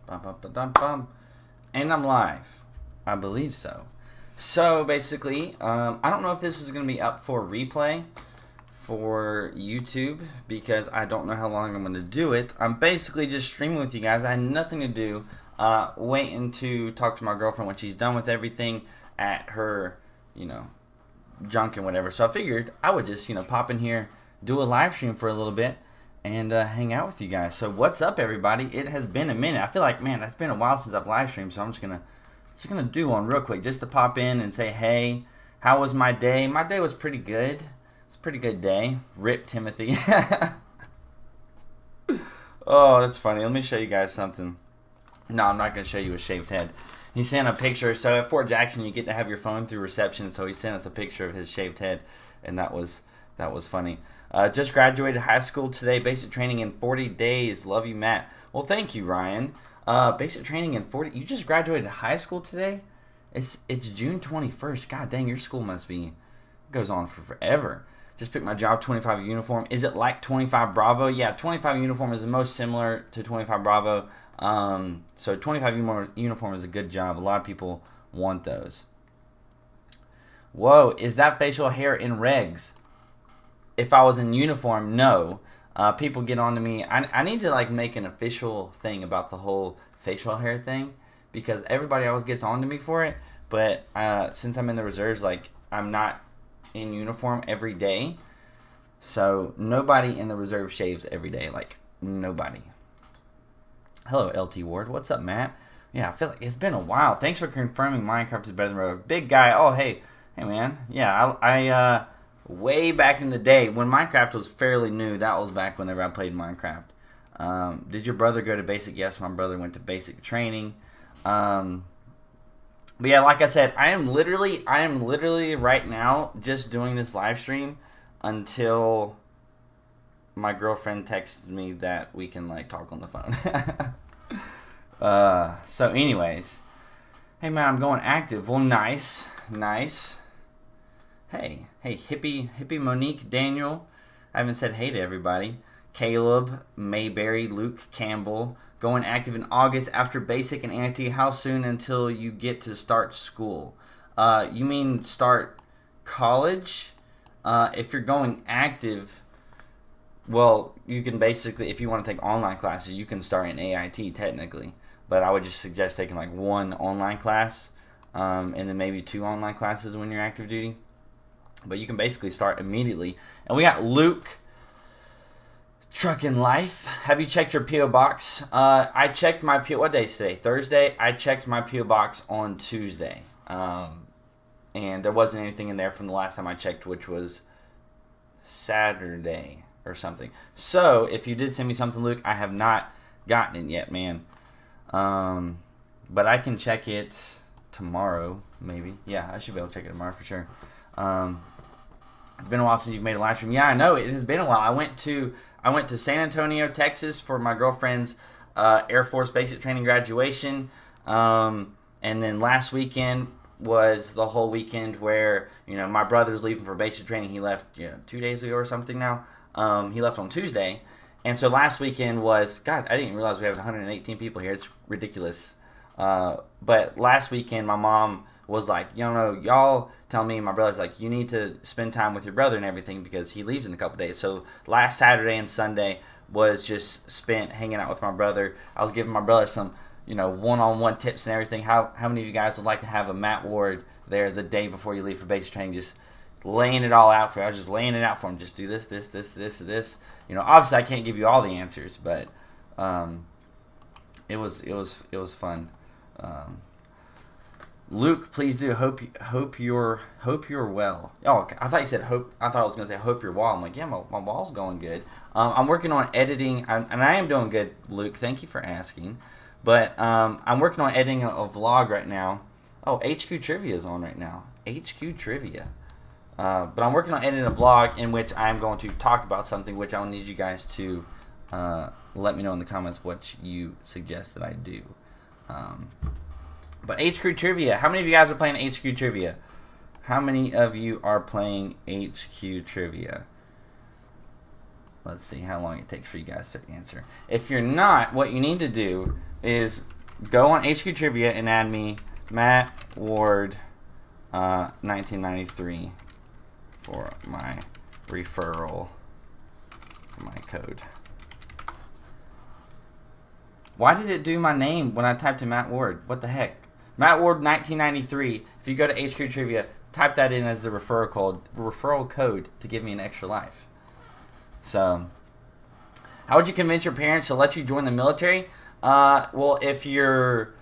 Bum, bum, bum, bum, bum. And I'm live. I believe so. So basically, I don't know if this is going to be up for replay for YouTube because I don't know how long I'm going to do it. I'm basically just streaming with you guys. I had nothing to do. Waiting to talk to my girlfriend when she's done with everything at her, junk and whatever. So I figured I would just, pop in here, do a live stream for a little bit, and hang out with you guys. So what's up, everybody? It has been a minute. I feel like, man, it's been a while since I've live streamed, so I'm just gonna do one real quick just to pop in and say, hey, how was my day? My day was pretty good. It's a pretty good day. Rip Timothy. Oh, that's funny. Let me show you guys something. No, I'm not gonna show you a shaved head. He sent a picture. So at Fort Jackson, you get to have your phone through reception. So he sent us a picture of his shaved head, and that was funny. Just graduated high school today. Basic training in 40 days. Love you, Matt. Well, thank you, Ryan. Basic training in 40. You just graduated high school today? It's June 21st. God dang, your school must be goes on for forever. Just picked my job 25 uniform. Is it like 25 Bravo? Yeah, 25 uniform is the most similar to 25 Bravo. So 25 uniform is a good job. A lot of people want those. Whoa, is that facial hair in regs? If I was in uniform, no. People get on to me. I need to make an official thing about the whole facial hair thing because everybody always gets on to me for it. But since I'm in the reserves, I'm not in uniform every day. So nobody in the reserve shaves every day. Nobody. Hello, LT Ward. What's up, Matt? Yeah, I feel like it's been a while. Thanks for confirming Minecraft is better than Roblox. Big guy. Oh, hey, man. Yeah, I way back in the day when Minecraft was fairly new. That was back whenever I played Minecraft. Did your brother go to basic? Yes, my brother went to basic training. But yeah, like I said, I am literally right now just doing this live stream until my girlfriend texted me that we can talk on the phone. So anyways, hey man, I'm going active. Well, nice. Hey, hippie Monique Daniel. I haven't said hey to everybody. Caleb, Mayberry, Luke Campbell. Going active in August after basic and anti. How soon until you get to start school? You mean start college? If you're going active, well, you can basically, if you want to take online classes, you can start in AIT technically. But I would just suggest taking one online class, and then maybe 2 online classes when you're active duty. But you can basically start immediately. And we got Luke, Truckin' Life. Have you checked your P.O. Box? I checked my P.O. What day is today? Thursday. I checked my P.O. Box on Tuesday. And there wasn't anything in there from the last time I checked, which was Saturday or something. So, if you did send me something, Luke, I have not gotten it yet, man. But I can check it tomorrow, maybe. Yeah, I should be able to check it tomorrow for sure. It's been a while since you've made a live stream. Yeah, I know, it has been a while. I went to San Antonio, Texas for my girlfriend's Air Force basic training graduation. And then last weekend was the whole weekend where, my brother's leaving for basic training. He left, 2 days ago or something now. He left on Tuesday. And so last weekend was, God, I didn't realize we have 118 people here. It's ridiculous. But last weekend, my mom was like, y'all tell me, my brother's like, you need to spend time with your brother and everything because he leaves in a couple days. So last Saturday and Sunday was just spent hanging out with my brother. I was giving my brother some, one-on-one tips and everything. How many of you guys would like to have a Matt Ward there the day before you leave for basic training, just laying it all out for you? I was just laying it out for him. Just do this, this, this, this, this. Obviously I can't give you all the answers, but it was fun. Luke, please do. Hope you're well. Oh, I thought you said hope. I thought I was gonna say hope you're well. I'm like, yeah, my wall's going good. I'm working on editing, and I am doing good, Luke. Thank you for asking. But I'm working on editing a vlog right now. Oh, HQ Trivia is on right now. HQ Trivia. But I'm working on editing a vlog in which I'm going to talk about something which I'll need you guys to let me know in the comments what you suggest that I do. But HQ Trivia, how many of you guys are playing HQ Trivia? How many of you are playing HQ Trivia? Let's see how long it takes for you guys to answer. If you're not, what you need to do is go on HQ Trivia and add me Matt Ward 1993 for my referral for my code. Why did it do my name when I typed in Matt Ward? What the heck? Matt Ward 1993. If you go to HQ Trivia, type that in as the referral code to give me an extra life. So, how would you convince your parents to let you join the military? Well, if you're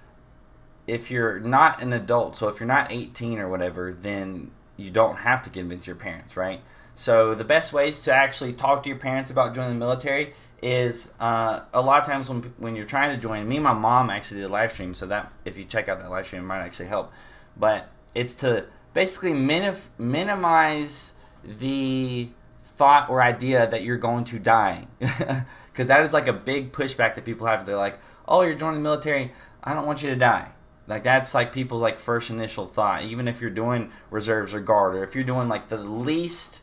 not an adult, so if you're not 18 or whatever, then you don't have to convince your parents, right? So the best ways to actually talk to your parents about joining the military is a lot of times when you're trying to join. Me and my mom actually did a live stream, so that if you check out that live stream, it might actually help. But it's to basically minimize the thought or idea that you're going to die, because that is like a big pushback that people have. They're like, oh, you're joining the military, I don't want you to die. Like, that's like people's like first initial thought, even if you're doing reserves or guard, or if you're doing like the least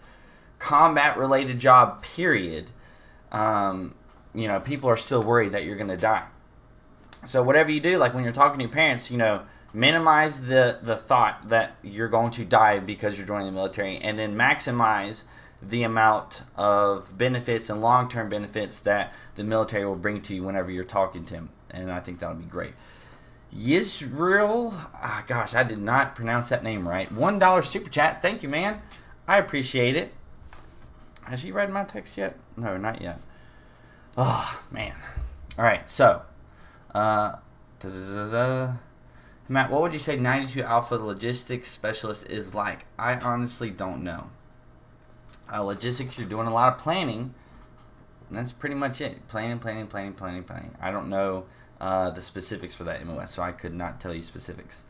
combat related job period. You know, people are still worried that you're going to die. So whatever you do, like when you're talking to your parents, you know, minimize the thought that you're going to die because you're joining the military, and then maximize the amount of benefits and long-term benefits that the military will bring to you whenever you're talking to them. And I think that'll be great. Yisrael, gosh, I did not pronounce that name right. $1 super chat. Thank you, man. I appreciate it. Has she read my text yet? No, not yet. Oh, man. All right, so. Matt, what would you say 92 Alpha logistics specialist is like? I honestly don't know. Logistics, you're doing a lot of planning. That's pretty much it. Planning. I don't know the specifics for that MOS, so I could not tell you specifics.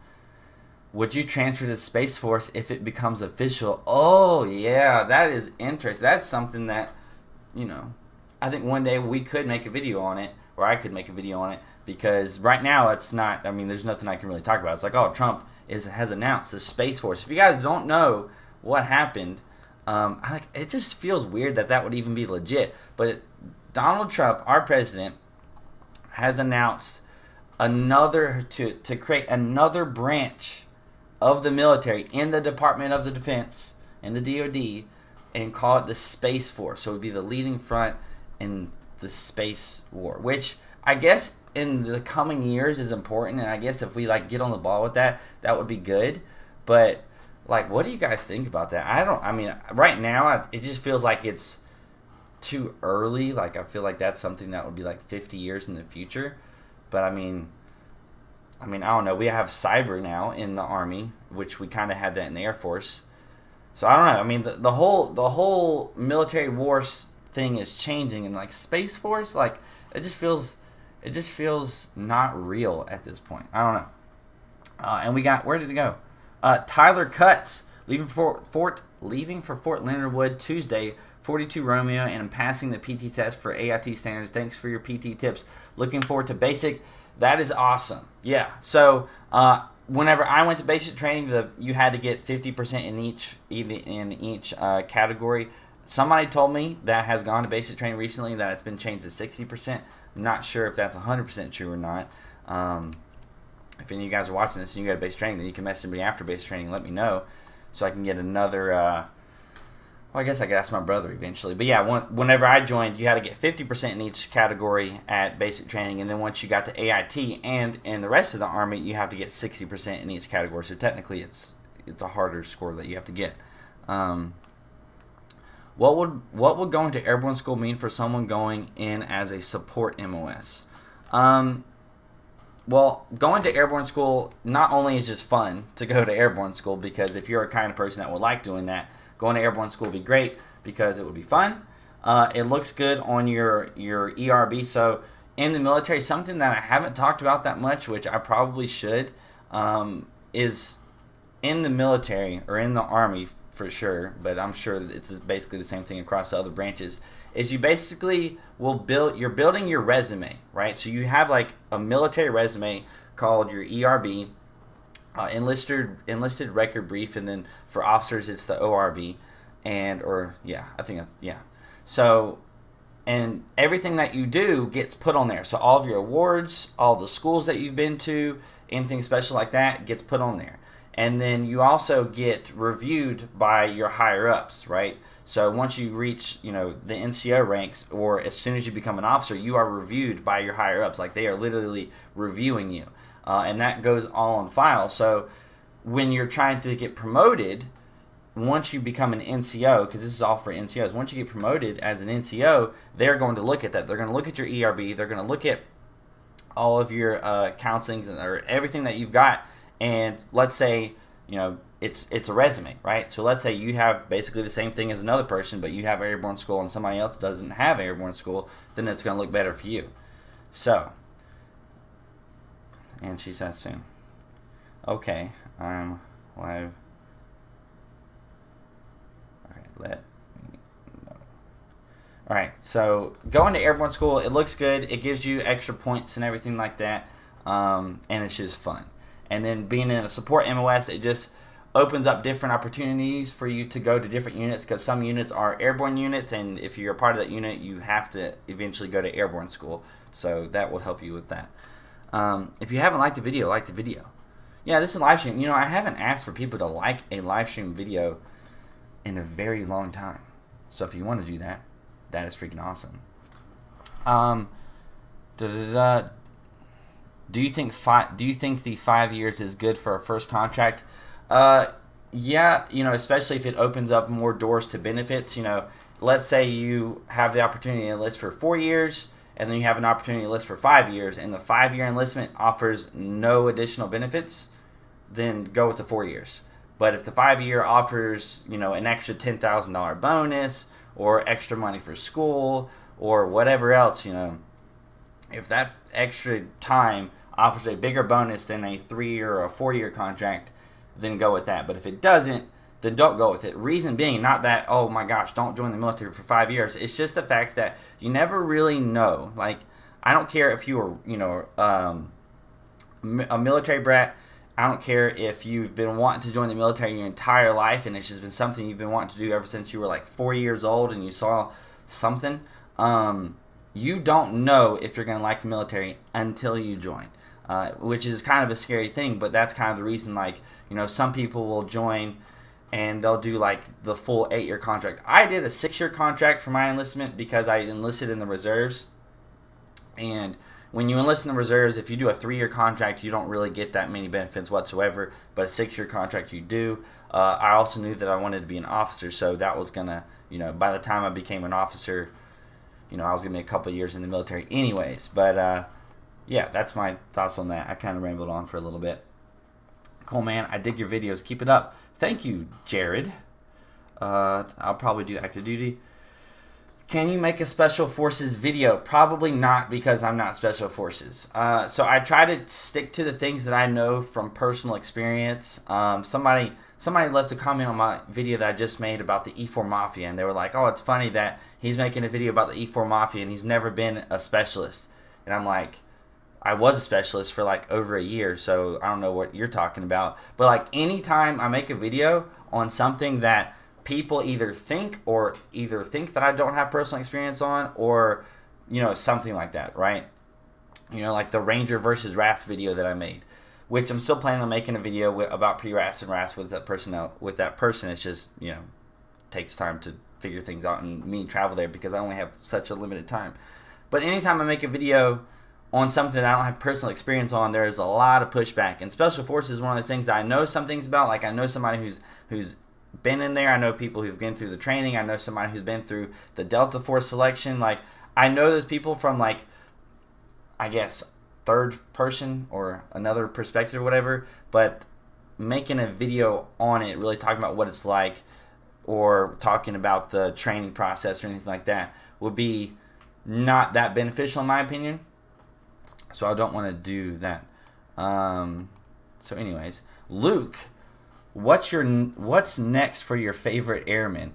Would you transfer to Space Force if it becomes official? Oh, yeah, that is interesting. That's something that, you know, I think one day we could make a video on it, or I could make a video on it, because right now it's not, I mean, there's nothing I can really talk about. It's like, oh, Trump has announced the Space Force. If you guys don't know what happened, it just feels weird that would even be legit. But Donald Trump, our president, has announced to create another branch of the military in the Department of the Defense, in the DoD, and call it the Space Force. So it would be the leading front in the space war, which I guess in the coming years is important. And I guess if we like get on the ball with that, that would be good. But like, what do you guys think about that? I mean, right now it just feels like it's too early. Like, I feel like that's something that would be like 50 years in the future. But I mean, I don't know. We have cyber now in the Army, which we kind of had that in the Air Force. So I don't know. I mean, the whole military wars thing is changing, and like Space Force, like it just feels not real at this point. I don't know. And we got, where did it go? Tyler Cutts leaving for Fort Leonard Wood Tuesday. 42 Romeo, and I'm passing the PT test for AIT standards. Thanks for your PT tips. Looking forward to basic. That is awesome. Yeah. So whenever I went to basic training, you had to get 50% in each category. Somebody told me that has gone to basic training recently that it's been changed to 60%. I'm not sure if that's 100% true or not. If any of you guys are watching this and you got basic training, then you can message me after basic training and let me know so I can get another. Well, I guess I could ask my brother eventually. But yeah, whenever I joined, you had to get 50% in each category at basic training. And then once you got to AIT and in the rest of the Army, you have to get 60% in each category. So technically, it's a harder score that you have to get. What would going to airborne school mean for someone going in as a support MOS? Well, going to airborne school not only is just fun to go to airborne school, because if you're a kind of person that would like doing that, going to airborne school would be great because it would be fun. It looks good on your ERB. So in the military, something that I haven't talked about that much, which I probably should, is in the military or in the Army for sure, but I'm sure that it's basically the same thing across the other branches, is you basically you're building your resume, right? So you have like a military resume called your ERB, enlisted record brief, and then for officers it's the ORB, I think yeah. So and everything that you do gets put on there. So all of your awards, all the schools that you've been to, anything special like that gets put on there. And then you also get reviewed by your higher ups, right? So once you reach, the NCO ranks, or as soon as you become an officer, you are reviewed by your higher ups. Like, they are literally reviewing you, and that goes all on file. So when you're trying to get promoted, once you become an NCO, because this is all for NCOs, once you get promoted as an NCO, they're going to look at that. They're going to look at your ERB. They're going to look at all of your counselings or everything that you've got. And let's say, it's a resume, right? So let's say you have basically the same thing as another person, but you have airborne school and somebody else doesn't have airborne school, then it's going to look better for you. So, and she says soon. Okay, I'm live. Alright, let me know. Alright, so going to airborne school, it looks good. It gives you extra points and everything like that, and it's just fun. And then being in a support MOS, it just opens up different opportunities for you to go to different units, because some units are airborne units, and if you're a part of that unit, you have to eventually go to airborne school. So that will help you with that. If you haven't liked the video, like the video. Yeah, this is a live stream. I haven't asked for people to like a live stream video in a very long time. So if you want to do that, that is freaking awesome. Do you think the 5 years is good for a first contract? Yeah, especially if it opens up more doors to benefits. Let's say you have the opportunity to enlist for 4 years, and then you have an opportunity to enlist for 5 years, and the 5-year enlistment offers no additional benefits, then go with the 4 years. But if the 5-year offers, an extra $10,000 bonus, or extra money for school, or whatever else, if that extra time offers a bigger bonus than a 3-year or a 4-year contract, then go with that. But if it doesn't, then don't go with it. Reason being, not that, oh my gosh, don't join the military for 5 years. It's just the fact that you never really know. Like, I don't care if you were, a military brat. I don't care if you've been wanting to join the military your entire life, and it's just been something you've been wanting to do ever since you were like 4 years old and you saw something. You don't know if you're going to like the military until you join, which is kind of a scary thing, but that's kind of the reason, like, some people will join and they'll do like the full 8-year contract. I did a 6-year contract for my enlistment because I enlisted in the reserves, and when you enlist in the reserves, if you do a 3-year contract, you don't really get that many benefits whatsoever, but a 6-year contract you do. I also knew that I wanted to be an officer, so that was going to, by the time I became an officer, I was going to be a couple of years in the military anyways. But, yeah, that's my thoughts on that. I kind of rambled on for a little bit. Cool, man. I dig your videos. Keep it up. Thank you, Jared. I'll probably do active duty. Can you make a Special Forces video? Probably not, because I'm not Special Forces. So I try to stick to the things that I know from personal experience. Somebody left a comment on my video that I just made about the E4 Mafia, and they were like, oh, it's funny that he's making a video about the E4 Mafia and he's never been a specialist. And I'm like, I was a specialist for like over a year, so I don't know what you're talking about. But like, anytime I make a video on something that people either think that I don't have personal experience on, or something like that, right? Like the Ranger versus RAS video that I made, which I'm still planning on making a video about pre-RAS and RAS with that person. It's just, takes time to figure things out, and me travel there because I only have such a limited time. But anytime I make a video on something that I don't have personal experience on, there's a lot of pushback. And Special Forces is one of those things that I know some things about. Like, I know somebody who's been in there. I know people who've been through the training. I know somebody who's been through the Delta Force selection. Like, I know those people from, like, I guess, third person or another perspective or whatever. But making a video on it, really talking about what it's like, or talking about the training process or anything like that, would be not that beneficial in my opinion. So I don't want to do that. So anyways, Luke, what's next for your favorite airman?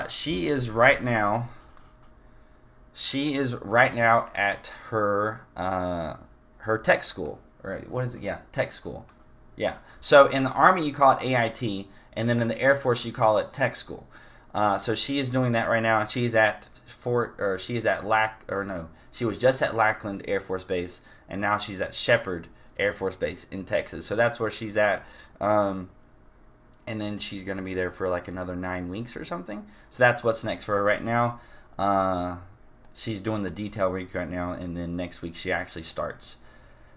She is right now at her tech school. Right? What is it? Yeah, tech school. Yeah. So in the Army you call it AIT, and then in the Air Force you call it tech school. So she is doing that right now, and she's at she is at she was just at Lackland Air Force Base, and now she's at Shepherd Air Force Base in Texas. So that's where she's at. And then she's going to be there for like another 9 weeks or something. So that's what's next for her right now. She's doing the detail week right now, and then next week she actually starts.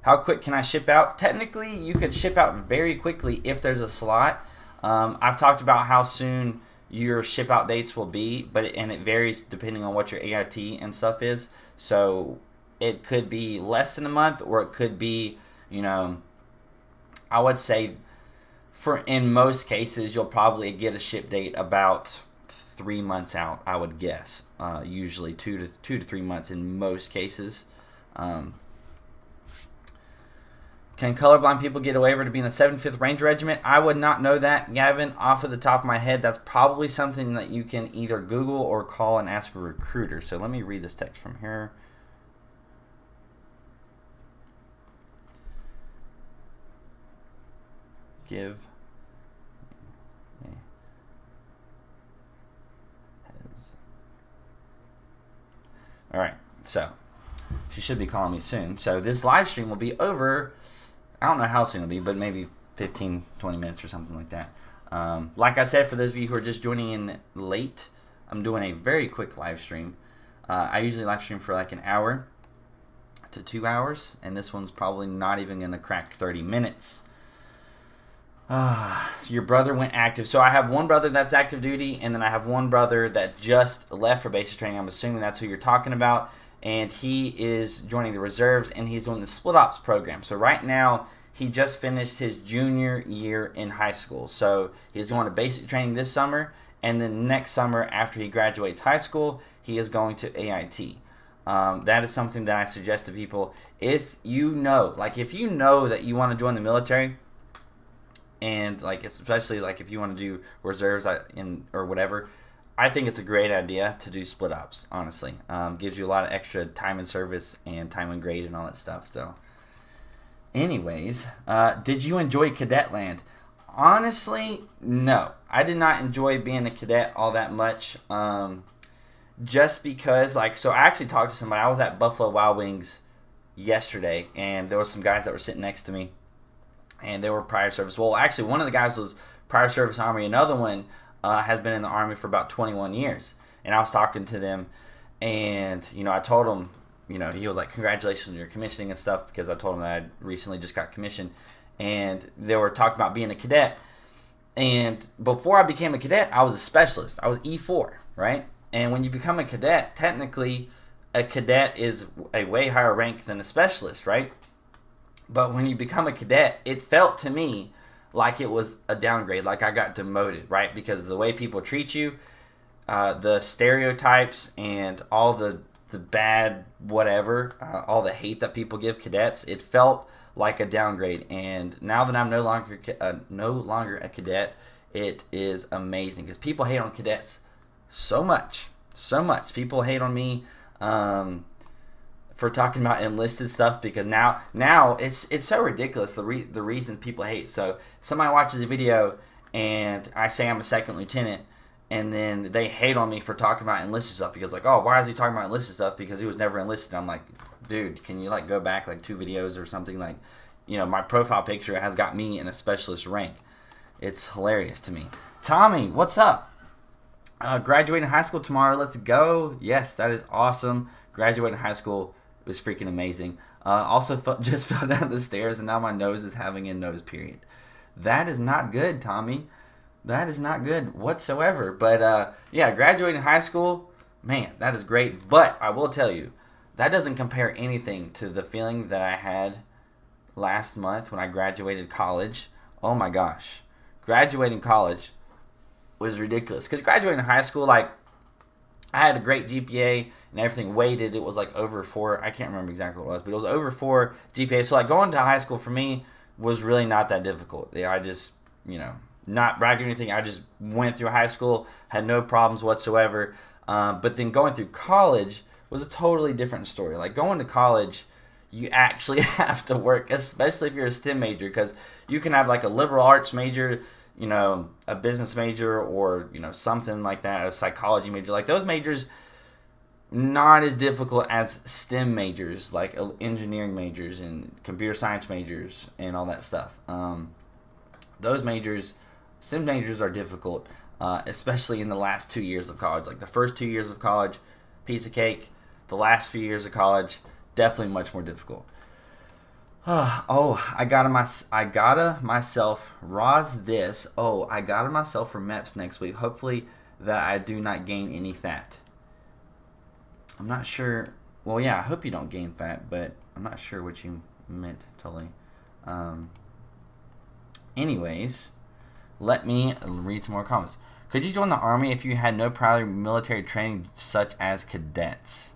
How quick can I ship out? Technically, you could ship out very quickly if there's a slot. I've talked about how soon your ship out dates will be, and it varies depending on what your AIT and stuff is. So it could be less than a month, or it could be, I would say in most cases you'll probably get a ship date about 3 months out, I would guess. Usually 2 to 3 months in most cases. Can colorblind people get a waiver to be in the 75th Ranger Regiment? I would not know that, Gavin, off of the top of my head. That's probably something that you can either Google or call and ask a recruiter. So let me read this text from here. Give all right, so she should be calling me soon. So this live stream will be over. I don't know how soon it'll be, but maybe 15, 20 minutes or something like that. Like I said, for those of you who are just joining in late, I'm doing a very quick live stream. I usually live stream for like an hour to 2 hours, and this one's probably not even going to crack 30 minutes. Your brother went active. So I have one brother that's active duty, and then I have one brother that just left for basic training. I'm assuming that's who you're talking about. And he is joining the reserves, and he's doing the split ops program. So right now, he just finished his junior year in high school. So he's going to basic training this summer, and then next summer, after he graduates high school, he is going to AIT. That is something that I suggest to people. If you know that you want to join the military, and especially if you want to do reserves or whatever, I think it's a great idea to do split ops, honestly. Gives you a lot of extra time in service and time in grade and all that stuff. So anyways, did you enjoy Cadet Land? Honestly, no. I did not enjoy being a cadet all that much. Just because, so I actually talked to somebody. I was at Buffalo Wild Wings yesterday, and there were some guys that were sitting next to me, and they were prior service. Well, actually, one of the guys was prior service Army. Another one has been in the Army for about 21 years. And I was talking to them, and, I told him, he was like, congratulations on your commissioning and stuff, because I told him that I recently just got commissioned. And they were talking about being a cadet. And before I became a cadet, I was a specialist. I was E4, right? And when you become a cadet, technically, a cadet is a way higher rank than a specialist, right? But when you become a cadet, it felt to me like it was a downgrade, like I got demoted, right? Because of the way people treat you, the stereotypes, and all the bad whatever, all the hate that people give cadets, it felt like a downgrade. And now that I'm no longer a cadet, it is amazing, because people hate on cadets so much. People hate on me for talking about enlisted stuff, because now it's so ridiculous the reason people hate. So somebody watches a video and I say I'm a second lieutenant, and then they hate on me for talking about enlisted stuff, because oh, why is he talking about enlisted stuff, because he was never enlisted. I'm like, dude, can you go back 2 videos or something? My profile picture has got me in a specialist rank. It's hilarious to me. Tommy, what's up? Graduating high school tomorrow. Let's go. Yes, that is awesome. Graduating high school was freaking amazing. Also just fell down the stairs, and now my nose is having a nose period. That is not good, Tommy. That is not good whatsoever. But yeah, graduating high school, man, that is great. But I will tell you, that doesn't compare anything to the feeling that I had last month when I graduated college. Oh my gosh. Graduating college was ridiculous. Because graduating high school, I had a great GPA and everything weighted. It was over 4. I can't remember exactly what it was, but it was over 4 GPA. So going to high school for me was really not that difficult. I just, not bragging or anything. I just went through high school, had no problems whatsoever. But then going through college was a totally different story. Going to college, you actually have to work, especially if you're a STEM major, because you can have a liberal arts major, a business major, or something like that, a psychology major. Those majors, not as difficult as STEM majors, like engineering majors and computer science majors and all that stuff. Those majors, STEM majors are difficult, especially in the last 2 years of college. Like the first 2 years of college, piece of cake. The last few years of college, definitely much more difficult. Oh, I gotta myself Roz this. Oh, I gotta myself for MEPS next week. Hopefully that I do not gain any fat. I'm not sure. Well, yeah, I hope you don't gain fat, but I'm not sure what you meant totally. Anyways, let me read some more comments. Could you join the Army if you had no prior military training such as cadets?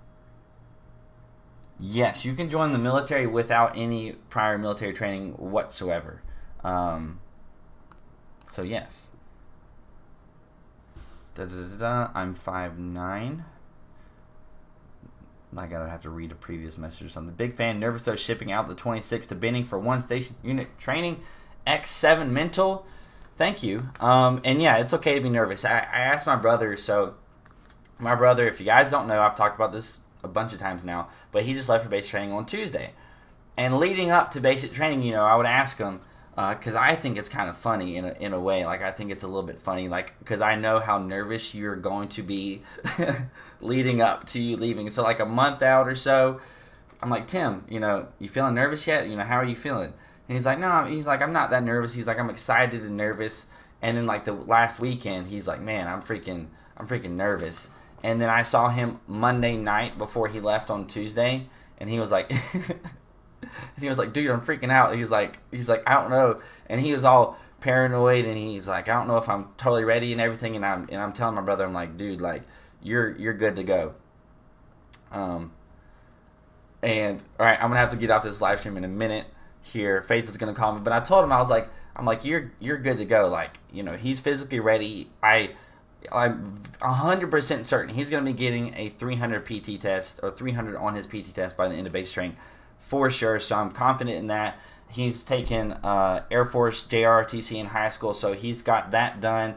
Yes, you can join the military without any prior military training whatsoever. So yes. I'm 5'9". I gotta have to read a previous message or something. Big fan, nervous though, shipping out the 26 to Benning for 1 station unit training. X7 mental. Thank you. And yeah, it's okay to be nervous. I asked my brother, so my brother, if you guys don't know, I've talked about this a bunch of times now, but he just left for basic training on Tuesday. And leading up to basic training, you know, I would ask him, because I think it's kind of funny in a way. Like, I think it's a little bit funny, like, because I know how nervous you're going to be leading up to you leaving. So, like, a month out or so, I'm like, Tim, you know, you feeling nervous yet? You know, how are you feeling? And he's like, no, he's like, I'm not that nervous. He's like, I'm excited and nervous. And then, like, the last weekend, he's like, man, I'm freaking nervous. And then I saw him Monday night before he left on Tuesday, and he was like, dude, I'm freaking out. He's like, I don't know. And he was all paranoid, and he's like, I don't know if I'm totally ready and everything. And I'm telling my brother, I'm like, dude, like, you're good to go. And all right, I'm gonna have to get off this live stream in a minute here. Faith is gonna call me, but I told him, I'm like, you're good to go. Like, you know, he's physically ready. I'm 100% certain he's going to be getting a 300 PT test, or 300 on his PT test by the end of basic training for sure. So I'm confident in that. He's taken Air Force JROTC in high school, so he's got that done.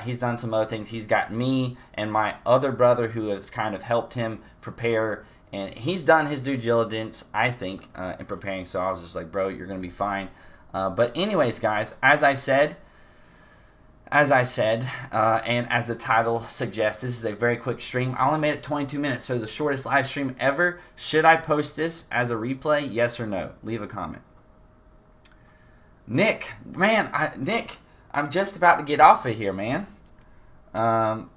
He's done some other things. He's got me and my other brother who have kind of helped him prepare, and he's done his due diligence, I think, in preparing. So I was just like, bro, you're going to be fine. But anyways, guys, as I said, and as the title suggests, this is a very quick stream. I only made it 22 minutes, so the shortest live stream ever. Should I post this as a replay? Yes or no? Leave a comment. Nick, man, Nick, I'm just about to get off of here, man. Hold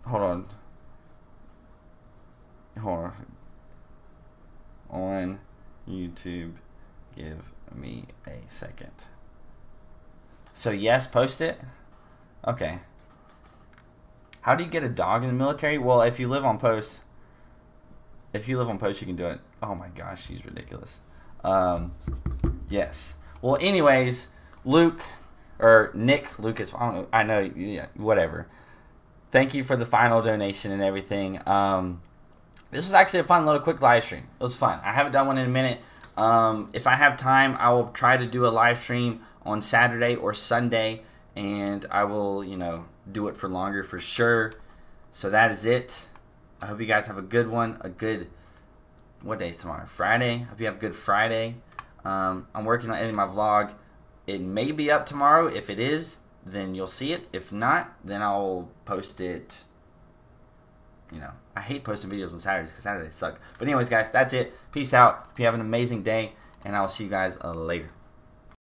on. On YouTube, give me a second. So yes, post it. Okay. How do you get a dog in the military? Well, if you live on post, you can do it. Oh my gosh, she's ridiculous. Yes. Well, anyways, Lucas, I don't know. I know. Yeah, whatever. Thank you for the final donation and everything. This was actually a fun little quick live stream. It was fun. I haven't done one in a minute. If I have time, I will try to do a live stream on Saturday or Sunday, and I will, you know, do it for longer for sure. So that is it. I hope you guys have a good one. What day is tomorrow? Friday. Hope you have a good Friday. I'm working on editing my vlog. It may be up tomorrow. If it is, then you'll see it. If not, then I'll post it. You know, I hate posting videos on Saturdays because Saturdays suck. But anyways, guys, that's it. Peace out. Hope you have an amazing day, and I will see you guys later.